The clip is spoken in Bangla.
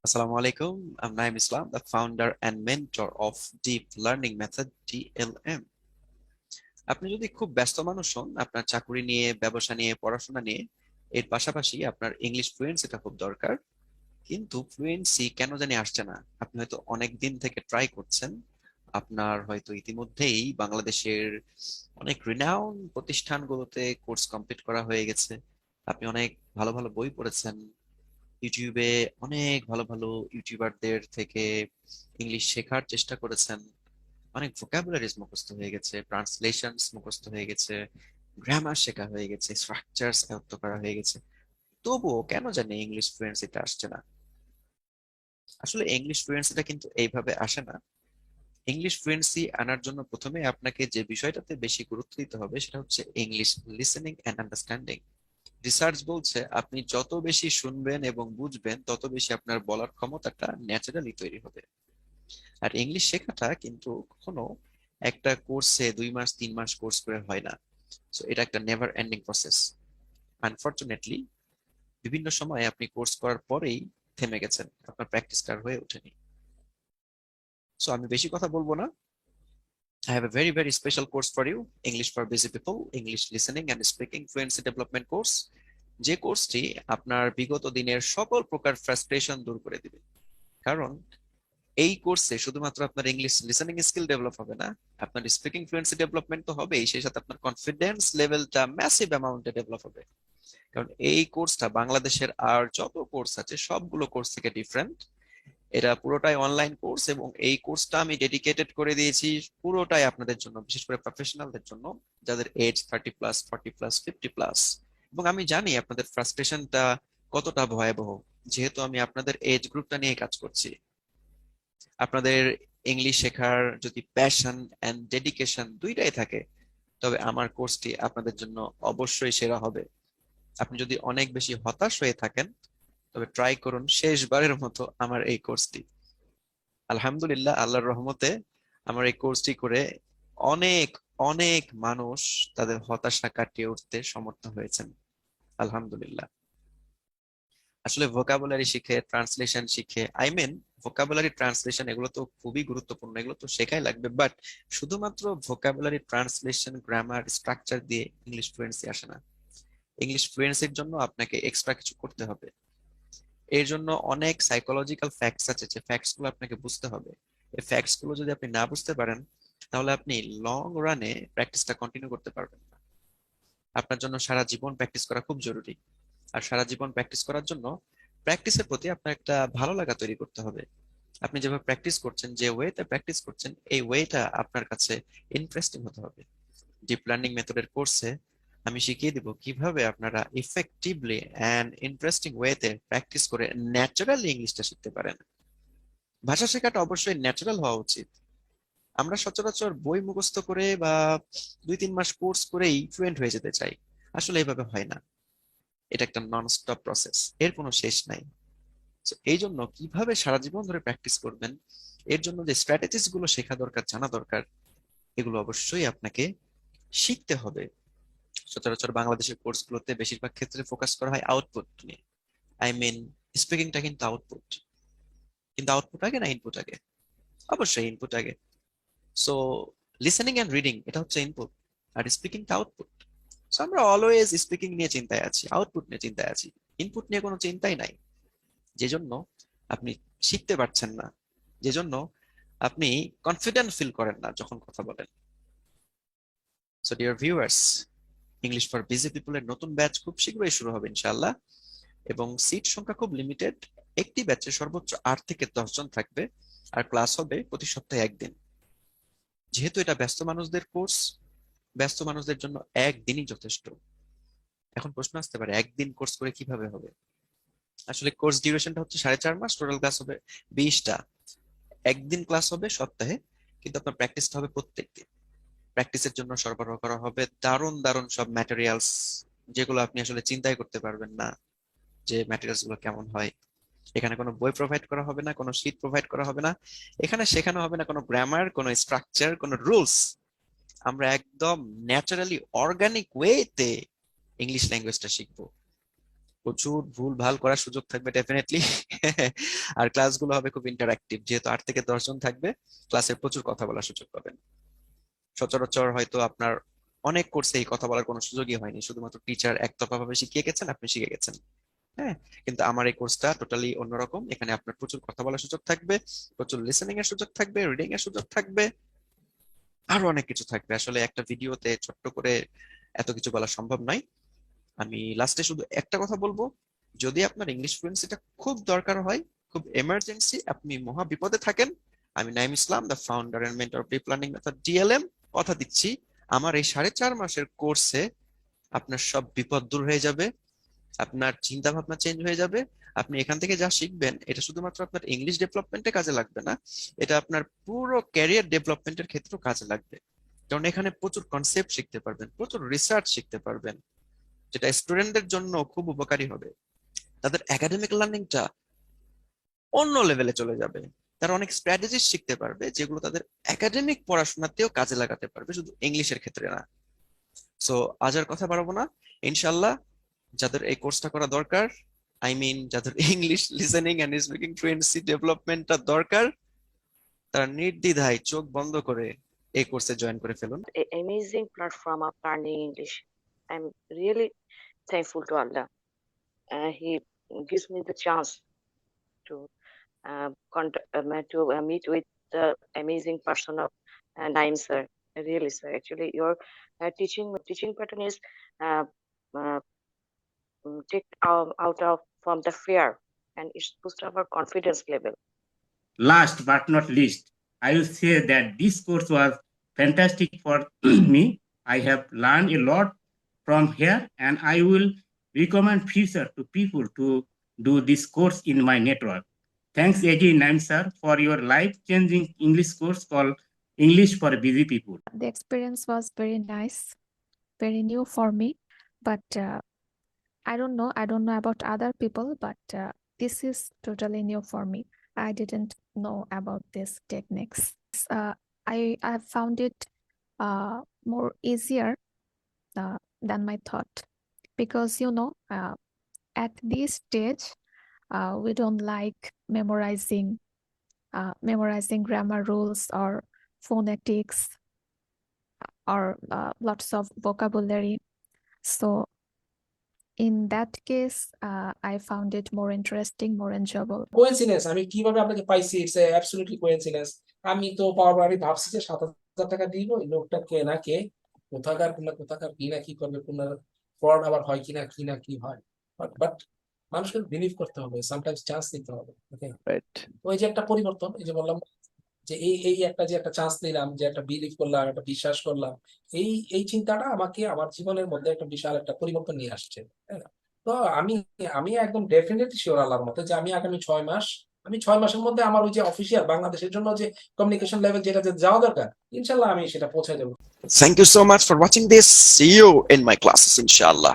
Assalamu alaikum. I'm Naim Islam, the founder and mentor of Deep Learning Method, DLM. আপনি যদি খুব ব্যস্ত মানুষ হন, আপনার চাকরি নিয়ে, ব্যবসা নিয়ে, পড়াশোনা নিয়ে, এর পাশাপাশি আপনার ইংলিশ ফ্লুয়েন্সিটা খুব দরকার। কিন্তু ফ্লুয়েন্সি কেন জানি আসছে না। আপনি হয়তো অনেক দিন থেকে ট্রাই করছেন। আপনার হয়তো ইতিমধ্যেই বাংলাদেশের অনেক রিনাউন প্রতিষ্ঠানগুলোতে কোর্স কমপ্লিট করা হয়ে গেছে। আপনি অনেক ভালো ভালো বই পড়েছেন। ইউটিউবে অনেক ভালো ভালো ইউটিউবারদের থেকে ইংলিশ শেখার চেষ্টা করেছেন। অনেক ভোকাবুলারিজ মুখস্থ হয়ে গেছে, ট্রান্সলেশনস মুখস্থ হয়ে গেছে, গ্রামার শেখা হয়ে গেছে, স্ট্রাকচারস আয়ত্ত করা হয়ে গেছে। তবুও কেন জানি ইংলিশ ফ্লুয়েন্সিটা আসছে না। আসলে ইংলিশ ফ্লুয়েন্সিটা কিন্তু এইভাবে আসে না। ইংলিশ ফ্লুয়েন্সি আনার জন্য প্রথমে আপনাকে যে বিষয়টাতে বেশি গুরুত্ব দিতে হবে সেটা হচ্ছে English listening and understanding. Research বলছে আপনি যত বেশি শুনবেন এবং বুঝবেন তত বেশি আপনার বলার ক্ষমতাটা ন্যাচারালি তৈরি হবে। আর ইংলিশ শেখাটা কিন্তু কখনো একটা কোর্সে 2 মাস 3 মাস কোর্স করে হয় না। সো এটা একটা নেভার এন্ডিং প্রসেস। আনফরচুনেটলি বিভিন্ন সময় আপনি কোর্স করার পরেই থেমে গেছেন, আপনার প্র্যাকটিসটা আর হয়ে ওঠেনি। সো আমি বেশি কথা বলবো না। I have a very, very special course for you, English for Busy People, English Listening and Speaking Fluency Development Course, যে কোর্সটি আপনার বিগত দিনের সকল প্রকার ফ্রাস্ট্রেশন দূর করে দিবে। কারণ এই কোর্সে শুধুমাত্র আপনার ইংলিশ লিসেনিং স্কিল ডেভেলপ হবে না, আপনার স্পিকিং ফ্লুয়েন্সি ডেভেলপমেন্ট তো হবেই, সেই সাথে আপনার কনফিডেন্স লেভেলটা ম্যাসিভ অ্যামাউন্টে ডেভেলপ হবে। কারণ এই কোর্সটা বাংলাদেশের আর যত কোর্স আছে সবগুলো কোর্স থেকে ডিফারেন্ট। এটা পুরোটাই অনলাইন কোর্স এবং এই কোর্সটা আমি ডেডিকেটেড করে দিয়েছি পুরোটাই আপনাদের জন্য, বিশেষ করে প্রফেশনালদের জন্য, যাদের এজ 30+, 40+, 50+। এবং আমি জানি আপনাদের ফ্রাস্ট্রেশনটা কতটা ভয়াবহ, যেহেতু আমি আপনাদের এজ গ্রুপটা নিয়ে কাজ করছি। আপনাদের ইংলিশ শেখার যদি প্যাশন এন্ড ডেডিকেশন দুইটাই থাকে, তবে আমার কোর্সটি আপনাদের জন্য অবশ্যই সেরা হবে। আপনি যদি অনেক বেশি হতাশ হয়ে থাকেন, তবে ট্রাই করুন শেষবারের মতো আমার এই কোর্সটি। আলহামদুলিল্লাহ, আল্লাহর রহমতে আমার এই কোর্সটি করে অনেক অনেক মানুষ তাদের হতাশা কাটিয়ে উঠতে সমর্থ হয়েছেন। আলহামদুলিল্লাহ। আসলে ভোকাবুলারি শিখে, ট্রান্সলেশন শিখে, ভোকাবুলারি ট্রান্সলেশন এগুলো তো খুবই গুরুত্বপূর্ণ, এগুলো তো শেখাই লাগবে, বাট শুধুমাত্র ভোকাবুলারি ট্রান্সলেশন, গ্রামার, স্ট্রাকচার দিয়ে ইংলিশ ফ্লুয়েন্সি আসে না। ইংলিশ ফ্লুয়েন্সির জন্য আপনাকে এক্সট্রা কিছু করতে হবে। এর জন্য অনেক সাইকোলজিক্যাল ফ্যাক্টস আছে, যে ফ্যাক্টস গুলো আপনাকে বুঝতে হবে। এই ফ্যাক্টস গুলো যদি আপনি না বুঝতে পারেন, তাহলে আপনি লং রানে প্র্যাকটিসটা কন্টিনিউ করতে পারবেন না। আপনার জন্য সারা জীবন প্র্যাকটিস করা খুব জরুরি। আর সারা জীবন প্র্যাকটিস করার জন্য প্র্যাকটিসের প্রতি আপনার একটা ভালো লাগা তৈরি করতে হবে। আপনি যেভাবে প্র্যাকটিস করছেন, যে ওয়েতে প্র্যাকটিস করছেন, এই ওয়েটা আপনার কাছে ইন্টারেস্টিং হতে হবে। ডিপ লার্নিং মেথডের কোর্সে আমি শিখিয়ে দিব কিভাবে আপনারা ইফেক্টিভলি অ্যান্ড ইন্টারেস্টিং ওয়েতে প্র্যাকটিস করে ন্যাচারালি ইংলিশটা শিখতে পারেন। ভাষা শেখাটা অবশ্যই ন্যাচারাল হওয়া উচিত। আমরা সচরাচর বই মুখস্থ করে বা 2-3 মাস কোর্স করেই ফ্লুয়েন্ট হয়ে যেতে চাই। আসলে এভাবে হয় না। এটা একটা নন স্টপ প্রসেস, এর কোনো শেষ নাই। So, এই জন্য কিভাবে সারা জীবন ধরে প্র্যাকটিস করবেন, এর জন্য যে স্ট্র্যাটেজিস গুলো শেখা দরকার, জানা দরকার, এগুলো অবশ্যই আপনাকে শিখতে হবে। সচরাচর বাংলাদেশের কোর্সগুলোতে বেশিরভাগ ক্ষেত্রে ফোকাস করা হয় আউটপুট নিয়ে। আই মিন, স্পিকিংটা কিন্তু আউটপুট। কিন্তু আউটপুট আগে না ইনপুট আগে? অবশ্যই ইনপুট আগে। সো লিসেনিং এন্ড রিডিং এটা হচ্ছে ইনপুট, আর স্পিকিংটা আউটপুট। সো আমরা অলওয়েজ স্পিকিং নিয়ে চিন্তায় আছি, আউটপুট নিয়ে চিন্তায় আছি, ইনপুট নিয়ে কোনো চিন্তাই নাই। যেজন্য আপনি শিখতে পারছেন না, যেজন্য আপনি কনফিডেন্ট ফিল করেন না যখন কথা বলেন। So dear viewers, English for busy পিপলের নতুন ব্যাচ খুব শীঘ্রই শুরু হবে ইনশাআল্লাহ। এবং সিট সংখ্যা খুব লিমিটেড। একটি ব্যাচে সর্বোচ্চ 8 থেকে 10 জন থাকবে। আর ক্লাস হবে প্রতি সপ্তাহে একদিন। যেহেতু এটা ব্যস্ত মানুষদের কোর্স, ব্যস্ত মানুষদের জন্য একদিনই যথেষ্ট। এখন প্রশ্ন আসতে পারে, একদিন কোর্স করে কিভাবে হবে? আসলে কোর্স ডিউরেশনটা হচ্ছে 4.5 মাস, টোটাল ক্লাস হবে 20টা। একদিন ক্লাস হবে সপ্তাহে, কিন্তু আপনার প্র্যাকটিসটা হবে প্রত্যেক দিন। প্র্যাকটিসের জন্য সরবরাহ করা হবে দারুণ দারুণ সব ম্যাটেরিয়ালস, যেগুলো আপনি আসলে চিন্তাই করতে পারবেন না যে ম্যাটেরিয়ালস গুলো কেমন হয়। এখানে কোনো বই প্রোভাইড করা হবে না, কোনো শীট প্রোভাইড করা হবে না। এখানে শেখানো হবে না কোনো গ্রামার, কোনো স্ট্রাকচার, কোনো রুলস। আমরা একদম ন্যাচারালি অর্গানিক ওয়েতে ইংলিশ ল্যাঙ্গুয়েজটা শিখবো। প্রচুর ভুল ভাল করার সুযোগ থাকবে ডেফিনেটলি। আর ক্লাসগুলো হবে খুব ইন্টারঅ্যাক্টিভ, যেহেতু 8 থেকে 10 জন থাকবে, ক্লাসে প্রচুর কথা বলার সুযোগ পাবেন। সচরাচর হয়তো আপনার অনেক কোর্সে এই কথা বলার কোনো সুযোগই হয়নি, শুধুমাত্র টিচার একতরফা ভাবে শিখিয়ে গেছেন, আপনি শিখে গেছেন। হ্যাঁ, কিন্তু আমার এই কোর্সটা টোটালি অন্যরকম। এখানে আপনার প্রচুর কথা বলার সুযোগ থাকবে, প্রচুর লিসেনিং এর সুযোগ থাকবে, রিডিং এর সুযোগ থাকবে, আরো অনেক কিছু থাকবে। আসলে একটা ভিডিওতে ছোট্ট করে এত কিছু বলা সম্ভব নয়। আমি লাস্টে শুধু একটা কথা বলবো, যদি আপনার ইংলিশ ফ্লুয়েন্সিটা খুব দরকার হয়, খুব এমার্জেন্সি, আপনি মহা বিপদে থাকেন, আমি Naim Islam, the founder and mentor of deep learning method DLM, কথা দিচ্ছি আমার এই 4.5 মাসের কোর্সে আপনার সব বিপদ দূর হয়ে যাবে, আপনার চিন্তা ভাবনা চেঞ্জ হয়ে যাবে। আপনি এখান থেকে যা শিখবেন এটা শুধুমাত্র আপনার ইংলিশ ডেভেলপমেন্টে কাজে লাগবে না, এটা আপনার পুরো ক্যারিয়ার ডেভেলপমেন্টের ক্ষেত্রেও কাজে লাগবে। কারণ এখানে প্রচুর কনসেপ্ট শিখতে পারবেন, প্রচুর রিসার্চ শিখতে পারবেন, যেটা স্টুডেন্টদের জন্য খুব উপকারী হবে। তাদের একাডেমিক লার্নিংটা অন্য লেভেলে চলে যাবে, তারা অনেক স্ট্র্যাটেজি শিখতে পারবে যেগুলো তাদের একাডেমিক পড়াশোনাতেও কাজে লাগাতে পারবে, শুধু ইংলিশের ক্ষেত্রে না। সো আজ আর কথা বাড়াবো না। ইনশাল্লাহ যাদের এই কোর্সটা করা দরকার, আই মিন যাদের English listening and speaking fluency ডেভেলপমেন্টটা দরকার, তারা নির্দ্বিধায় চোখ বন্ধ করে এই কোর্সে জয়েন করে ফেলুন। Amazing platform of learning English. I'm really thankful to Allah. He gives me the chance to meet with the amazing person of Naim sir. Really, sir. Actually, your teaching pattern is uh, uh, take out of from the fear, and it's boost our confidence level. Last but not least, I will say that this course was fantastic for me. I have learned a lot from here, and I will recommend future to people to do this course in my network. Thanks again, Naim sir, for your life-changing English course called English for Busy People. The experience was very nice, very new for me, but I don't know about other people, but this is totally new for me. I didn't know about these techniques. I found it more easier than my thought, because at this stage we don't like memorizing grammar rules or phonetics or lots of vocabulary. So in that case, I found it more interesting, more enjoyable. Coincidence, আমি কিভাবে আপনাকে পাইছি, ইটস অ্যাবসলিউটলি কোইন্সিডেন্স। আমি তো পাওয়ার আমি ভাবছি যে 7,000 টাকা দিব, এই লোকটা কে না কে, কোথাকার কি না কি করবে, কোন ফ্রড আবার হয় কিনা কি না কি হয়। বাট মানুষকে বিলিভ করতে হবে, সামটাইমস চান্স দিতে হবে। ওকে, রাইট। ওই যে একটা পরিবর্তন, এই যে বললাম যে এই একটা চান্স নিলাম, যে একটা বিলিভ করলাম, একটা বিশ্বাস করলাম, এই চিন্তাটা আমাকে আমার জীবনের মধ্যে একটা বিশাল একটা পরিবর্তন নিয়ে আসছে, তাই না? তো আমি আমি একদম ডেফিনেটলি শিওর আল্লাহর মতে যে আমি আগামী 6 মাস, আমি 6 মাসের মধ্যে আমার ওই যে অফিসিয়াল বাংলাদেশের জন্য যে কমিউনিকেশন লেভেল যেটা যাওয়া দরকার, ইনশাল্লাহ আমি সেটা পৌঁছে দেবো। Thank you so much for watching this. See you in my classes, inshallah.